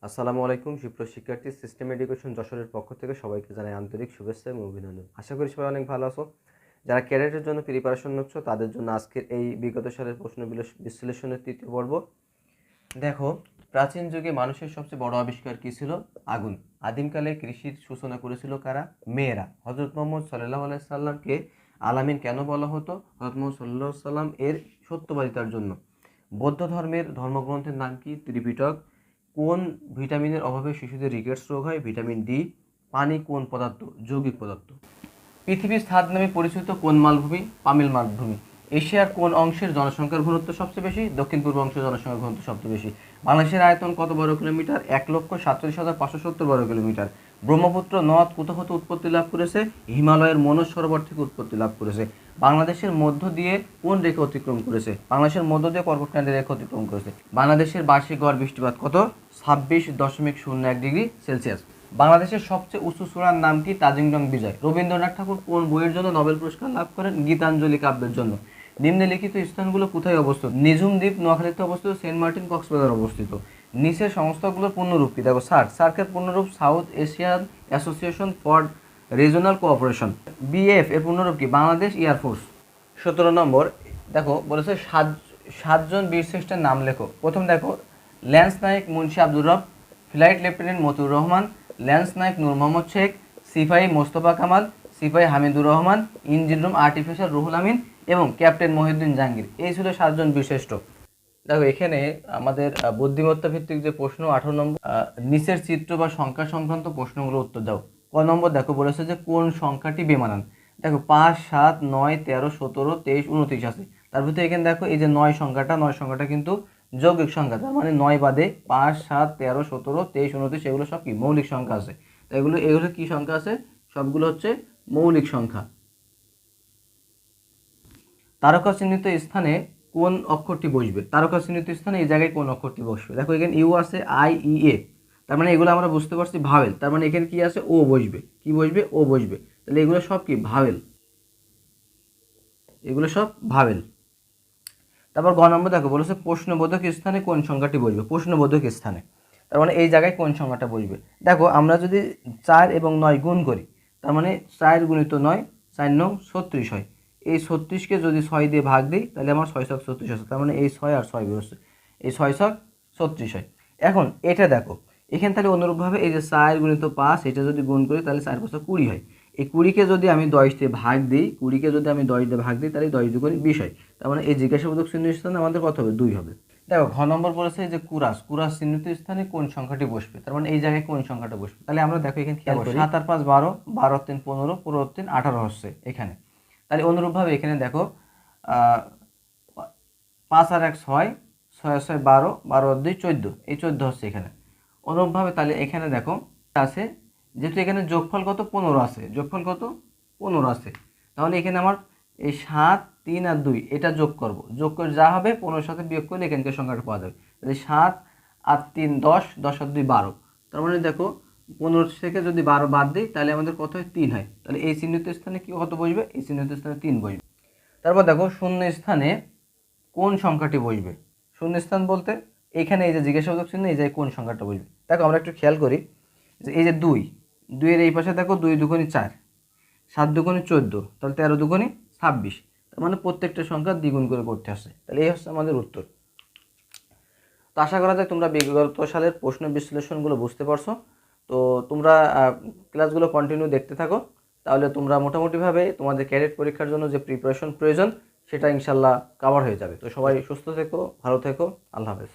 আসসালামু আলাইকুম সুপ্রিয় শিক্ষার্থী, সিস্টেম এডুকেশন যশোরের পক্ষ থেকে সবাইকে জানাই আন্তরিক শুভেচ্ছা এবং অভিনন্দন। আশা করি সবাই অনেক ভালো আছো। যারা ক্যাডেটের জন্য প্রিপারেশন নিচ্ছ তাদের জন্য আজকের এই বিগত সালের প্রশ্ন বিশ্লেষণের তৃতীয় পর্ব। দেখো, প্রাচীন যুগে মানুষের সবচেয়ে বড় আবিষ্কার কী ছিল? আগুন। আদিমকালে কৃষির সূচনা করেছিল কারা? মেয়েরা। হজরত মোহাম্মদ সাল্লাল্লাহু আলাইহি সাল্লামকে আলামিন কেন বলা হতো? হজরত মোহাম্মদ সাল্লাল্লাহু আলাইহি সাল্লাম এর সত্যবাদিতার জন্য। বৌদ্ধ ধর্মের ধর্মগ্রন্থের নাম কি? ত্রিপিটক। কোন ভিটামিনের অভাবে শিশুদের রিকেটস রোগ হয়? Vitamin D. পানি কোন পদার্থ? যৌগিক পদার্থ। পৃথিবীর ছাদ নামে পরিচিত কোন মালভূমি? পামিল মালভূমি। এশিয়ার কোন অংশের জনসংখ্যার ঘনত্ব সবচেয়ে বেশি? দক্ষিণ পূর্ব অংশের জনসংখ্যার ঘনত্ব সবচেয়ে বেশি। বাংলাদেশের আয়তন কত বর্গ কিলোমিটার? 1,47,570 বর্গ কিলোমিটার। ব্রহ্মপুত্র নদ কোথা হতে উৎপত্তি লাভ করেছে? হিমালয়ের মনোজ সরোবর থেকে উৎপত্তি লাভ করেছে। বাংলাদেশের মধ্য দিয়ে কোন রেখা অতিক্রম করেছে? বাংলাদেশের মধ্য দিয়ে কর্কট ক্রান্তির রেখা অতিক্রম করেছে। বাংলাদেশের বার্ষিক গড় বৃষ্টিপাত কত? 26.01 ডিগ্রি সেলসিয়াস। বাংলাদেশের সবচেয়ে উঁচু চূড়ার নাম কি? তাজিংডং বিজয়। রবীন্দ্রনাথ ঠাকুর কোন বইয়ের জন্য নোবেল পুরস্কার লাভ করেন? গীতাঞ্জলি কাব্যের জন্য। নিম্নলিখিত স্থানগুলো কোথায় অবস্থিত? নিঝুম দ্বীপ নোয়াখালীতে অবস্থিত। সেন্ট মার্টিন কক্সবাজার অবস্থিত। নিচের সংস্থাগুলোর পূর্ণরূপ কি? দেখো, সার্কের পূর্ণরূপ South Asian Association for Regional Cooperation. BF এর পূর্ণরূপ কি? বাংলাদেশ এয়ারফোর্স। 17 নম্বর, দেখো বলেছে সাতজন বীরশ্রেষ্ঠের নাম লেখো। প্রথম দেখো, lance Naik Munshi Abdur Rob, flight lieutenant Matiur Rahman, lance Naik Nur Mohammad Sheikh, সিপাহী মোস্তফা কামাল, সিপাহী Hamidur Rahman, engine room artificial Ruhul Amin এবং ক্যাপ্টেন মহিউদ্দিন জাহাঙ্গীর। এই ছিল 7জন বীরশ্রেষ্ঠ। দেখো, এখানে আমাদের বুদ্ধিমত্তা ভিত্তিক যে প্রশ্ন 18 নম্বর, নিচের চিত্র বা সংখ্যা সংক্রান্ত প্রশ্নগুলো উত্তর দাও। ক নম্বর দেখো, বলেছে যে কোন সংখ্যাটি বেমানান। দেখো, 5, 7, 9, 13, 17, 23, 29 আছে। তার ভিতরে এখানে দেখো এই যে 9 সংখ্যাটা কিন্তু যৌগিক সংখ্যা। তার মানে 9 বাদে 5, 7, 13, 17, 23, 29 এগুলো সব কি মৌলিক সংখ্যা আছে। তো এগুলো কি সংখ্যা আছে? সবগুলো হচ্ছে মৌলিক সংখ্যা। তারকা চিহ্নিত স্থানে কোন অক্ষরটি বসবে? তারকা চিহ্নিত স্থানে এই জায়গায় কোন অক্ষরটি বসবে? দেখো, এখানে ইউ আছে, আই, ই, এ। তার মানে এগুলো আমরা বুঝতে পারছি ভাওয়েল। তার মানে এখানে কি আছে? ও বসবে। কি বসবে? ও বসবে। তাহলে এগুলো সব কি ভাওয়েল। এগুলো সব ভাওয়েল। তারপর গ নম্বর দেখো, বলেছে প্রশ্নবোধক স্থানে কোন সংখ্যাটি বসবে? প্রশ্নবোধক স্থানে তার মানে এই জায়গায় কোন সংখ্যাটা বসবে? দেখো, আমরা যদি 4 এবং 9 গুণ করি, তার মানে 4 গুণিত 9, 4 9 36 হয়। এই 36কে যদি 6 দিয়ে ভাগ দিই তাহলে আমার 6 ছক 36 আছে। তার মানে এই 6 আর 6 বেরোচ্ছে, এই 6 ছক 36 হয়। এখন এটা দেখো, এখানে তাহলে অনুরূপভাবে এই যে 4 গুণিত 5, এটা যদি গুণ করি তাহলে 4 5 20 হয়। এই 20কে যদি আমি 10 দিয়ে ভাগ দিই, তাহলে 10 দিয়ে 20 হয়। তার মানে এই জিজ্ঞাসাবোধক চিহ্নিত স্থানে আমাদের কত হবে? 2 হবে। দেখো, ঘ নম্বর বলেছে যে কুরাস চিহ্নিত স্থানে কোন সংখ্যাটি বসবে? তার মানে এই জায়গায় কোন সংখ্যাটা বসবে? তাহলে আমরা দেখো এখানে খেয়াল করি, 7 আর 5 12, 12 আর 3 15, 15 আর 3 18 হচ্ছে এখানে। তাহলে অনুরূপভাবে এখানে দেখো, 5 আর 1 6, 6 আর 6 12, 12 আর 2 14, এই 14 হচ্ছে এখানে। অনুরূপভাবে তাহলে এখানে দেখো আছে, যেহেতু এখানে যোগফল কত? 15 আছে। যোগফল কত? 15 আছে। তাহলে এখানে আমার এই 7, 3 আর 2 এটা যোগ করব। যোগ করে যা হবে 15 সাথে বিয়োগ করলে এখানকার সংখ্যাটা পাওয়া যাবে। তাহলে 7 আর 3 10, 10 আর 2 12। তার মানে দেখো 15 থেকে যদি 12 বাদ দিই তাহলে আমাদের কত হয়? 3 হয়। তাহলে এই চিহ্নিত স্থানে কি কত বসবে? এই চিহ্নিত স্থানে 3 বসবে। তারপর দেখো, শূন্য স্থানে কোন সংখ্যাটি বসবে? শূন্য স্থান বলতে এখানে এই যে জিজ্ঞাসাবোধক চিহ্ন, এই যে কোন সংখ্যাটা বসবে। দেখো, আমরা একটু খেয়াল করি যে এই যে 2, 2 এর এই পাশে দেখো 2 দুগুণে 4, 7 দুগুণে 14, তাহলে 13 দুগুণে 26। তার মানে প্রত্যেকটা সংখ্যা দ্বিগুণ করে করতে আসছে। তাহলে এই হচ্ছে আমাদের উত্তর। তো আশা করা যায় তোমরা বিগত সালের প্রশ্ন বিশ্লেষণগুলো বুঝতে পারছো। তো তোমরা ক্লাসগুলো কন্টিনিউ দেখতে থাকো, তাহলে তোমরা মোটামুটিভাবে তোমাদের ক্যাডেট পরীক্ষার জন্য যে প্রিপারেশন প্রয়োজন সেটা ইনশাল্লাহ কভার হয়ে যাবে। তো সবাই সুস্থ থেকো, ভালো থেকো, আল্লাহ হাফেজ।